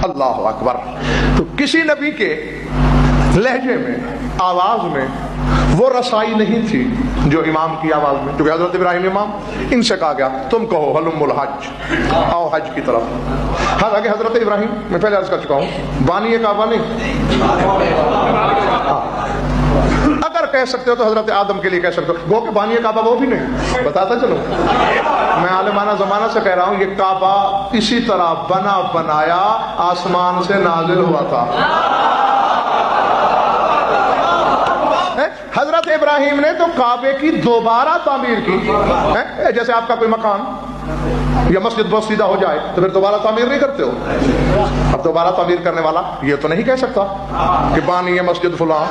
اللہ اکبر. تو کسی نبی کے لہجے میں، آواز میں وہ رسائی نہیں تھی جو امام کی آواز میں. کیونکہ حضرت ابراہیم امام، ان سے کہا گیا تم کہو حلم الحج، آؤ حج کی طرف. حالانکہ حضرت ابراہیم، میں پہلے عرض کر چکا ہوں، بانی کعبہ نہیں. اگر کہہ سکتے ہو تو حضرت آدم کے لیے کہہ سکتے ہو، گو کہ بانی کعبہ وہ بھی نہیں. بتاتا چلو، میں عالمانہ زمانہ سے کہہ رہا ہوں، یہ کعبہ اسی طرح بنا بنایا آسمان سے نازل ہوا تھا. حضرت ابراہیم نے تو کعبے کی دوبارہ تعمیر کی. جیسے آپ کا کوئی مکان یا مسجد بہت سیدھا ہو جائے تو پھر دوبارہ تعمیر نہیں کرتے ہو. اب دوبارہ تعمیر کرنے والا یہ تو نہیں کہہ سکتا کہ بانی یہ مسجد فلاں.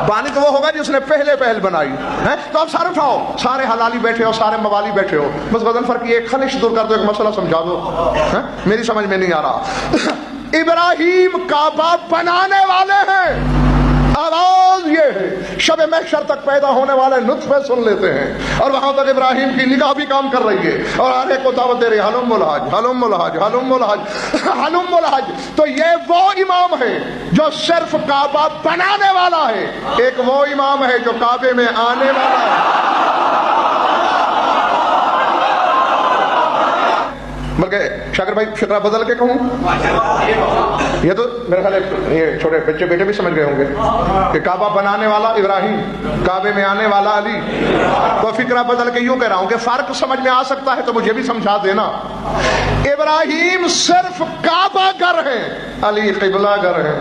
بانی تو وہ ہوگا جس نے پہل بنائی. تو اب سارے اٹھاؤ، سارے حلالی بیٹھے ہو، سارے موالی بیٹھے ہو، بس غضنفر کی ایک خلش دور کر دو، ایک مسئلہ سمجھا دو. میری سمجھ میں نہیں آ رہا. ابراہیم کعبہ بنانے والے ہیں. آواز یہ ہے، شب محشر تک پیدا ہونے والے نطفے سن لیتے ہیں، اور وہاں تک ابراہیم کی نگاہ بھی کام کر رہی ہے، اور ہر ایک کو دعوت دے رہی ہے، حلم الحج حلم الحج حلم الحج حلم الحج. تو یہ وہ امام ہے جو صرف کعبہ بنانے والا ہے، ایک وہ امام ہے جو کعبے میں آنے والا ہے. بلکہ شاکر بھائی فقرہ بدل کے کہوں، یہ تو میرے خیال یہ چھوٹے بچے بیٹے بھی سمجھ گئے ہوں گے کہ کعبہ بنانے والا ابراہیم، کعبے میں آنے والا علی. تو فقرہ بدل کے یوں کہہ رہا ہوں کہ فرق سمجھ میں آ سکتا ہے تو مجھے بھی سمجھا دینا. ابراہیم صرف کعبہ گر ہے، علی قبلہ گر ہے.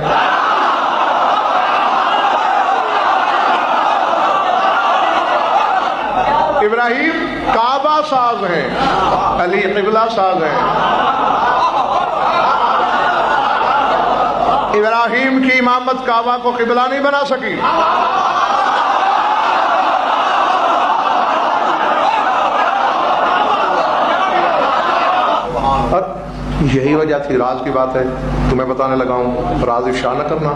ابراہیم کعبہ ساز ہیں، علی قبلہ ساز ہیں. ابراہیم کی امامت کعبہ کو قبلہ نہیں بنا سکی. اور یہی وجہ تھی، راز کی بات ہے، تمہیں بتانے لگا ہوں، راز افشا نہ کرنا.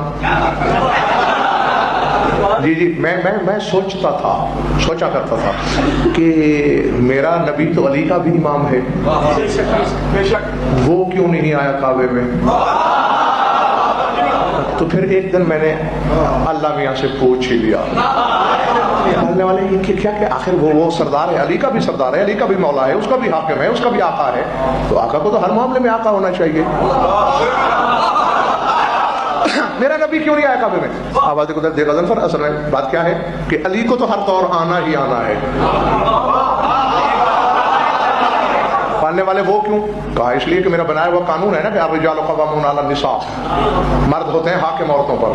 جی میں سوچا کرتا تھا کہ میرا نبی تو علی کا بھی امام ہے، وہ کیوں نہیں آیا کعبے میں. تو پھر ایک دن میں نے اللہ میاں سے پوچھ ہی لیا، بولنے والے یہ کیا کہ آخر وہ سردار ہے، علی کا بھی سردار ہے، علی کا بھی مولا ہے، اس کا بھی حاکم ہے، اس کا بھی آقا ہے، تو آقا کو تو ہر معاملے میں آقا ہونا چاہیے. میرا نبی کیوں نہیں آیا کعبے میں؟ آواز کو دے غضنفر، اصل میں بات کیا ہے کہ علی کو تو ہر طور آنا ہی آنا ہے. پالنے والے وہ کیوں؟ کہا اس لیے کہ میرا بنایا ہوا قانون ہے نا کہ الرجال قوامون علی النساء، مرد ہوتے ہیں حاکم عورتوں پر.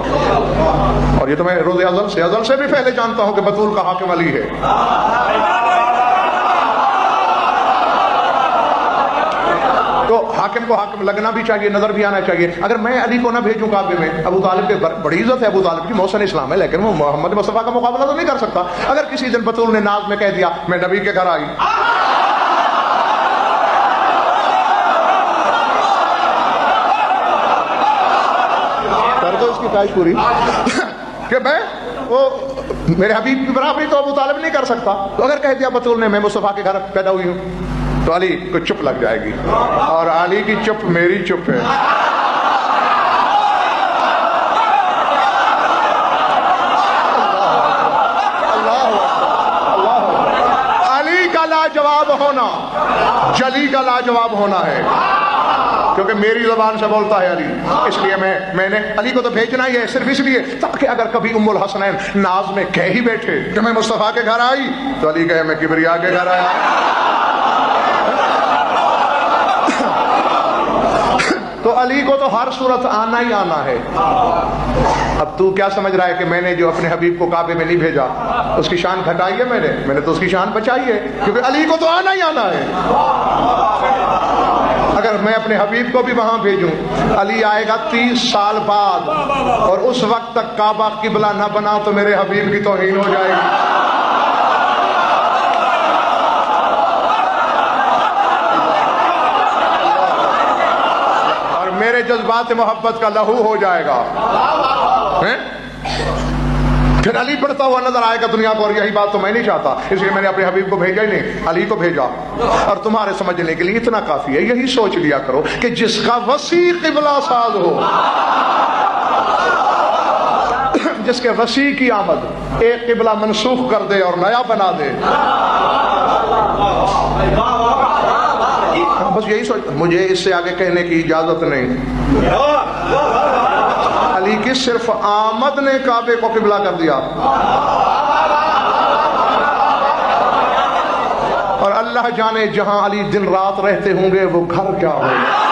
اور یہ تو میں روز ازل سے بھی پہلے جانتا ہوں کہ بطول کا حاکم علی ہے. تو حاکم کو حاکم لگنا بھی چاہیے، نظر بھی آنا چاہیے. اگر میں علی کو نہ بھیجوں کعبے میں، ابو طالب کے بڑی عزت ہے، ابو طالب کی محسن اسلام ہے، لیکن وہ محمد مصطفیٰ کا مقابلہ تو نہیں کر سکتا. اگر کسی دن بطول نے ناز میں کہہ دیا میں نبی کے گھر آئی، کر دو اس کی خواہش پوری کہ میں وہ میرے حبیب کی برابری تو ابو طالب نہیں کر سکتا. تو اگر کہہ دیا بطول نے میں مصطفیٰ کے گھر پیدا ہوئی ہوں، تو علی کو چپ لگ جائے گی، اور علی کی چپ میری چپ ہے. علی کا لاجواب ہونا جلی کا لاجواب ہونا ہے، کیونکہ میری زبان سے بولتا ہے علی. اس لیے میں نے علی کو تو بھیجنا ہی ہے، صرف اس لیے تاکہ اگر کبھی ام الحسنین ناز میں کہہ ہی بیٹھے کہ میں مصطفیٰ کے گھر آئی، تو علی کہے میں کبریا کے گھر آیا. تو علی کو تو ہر صورت آنا ہی آنا ہے. اب تو کیا سمجھ رہا ہے کہ میں نے جو اپنے حبیب کو کعبے میں نہیں بھیجا اس کی شان گھٹائی ہے؟ میں نے تو اس کی شان بچائی ہے، کیونکہ علی کو تو آنا ہی آنا ہے. اگر میں اپنے حبیب کو بھی وہاں بھیجوں، علی آئے گا 30 سال بعد، اور اس وقت تک کعبہ قبلہ نہ بنا تو میرے حبیب کی توہین ہو جائے گی. میرے جذبات محبت کا لہو ہو جائے گا. پھر علی بڑھتا ہوا نظر آئے گا دنیا کو، اور یہی بات تو میں نہیں چاہتا، اس لیے میں نے اپنے حبیب کو بھیجا ہی نہیں، علی کو بھیجا. اور تمہارے سمجھنے کے لیے اتنا کافی ہے، یہی سوچ لیا کرو کہ جس کا وسیع قبلہ ساز ہو، جس کے وسیع کی آمد ایک قبلہ منسوخ کر دے اور نیا بنا دے. بس یہی سوچ، مجھے اس سے آگے کہنے کی اجازت نہیں. علی کی صرف آمد نے کعبے کو قبلہ کر دیا، اور اللہ جانے جہاں علی دن رات رہتے ہوں گے وہ گھر کیا ہوگا.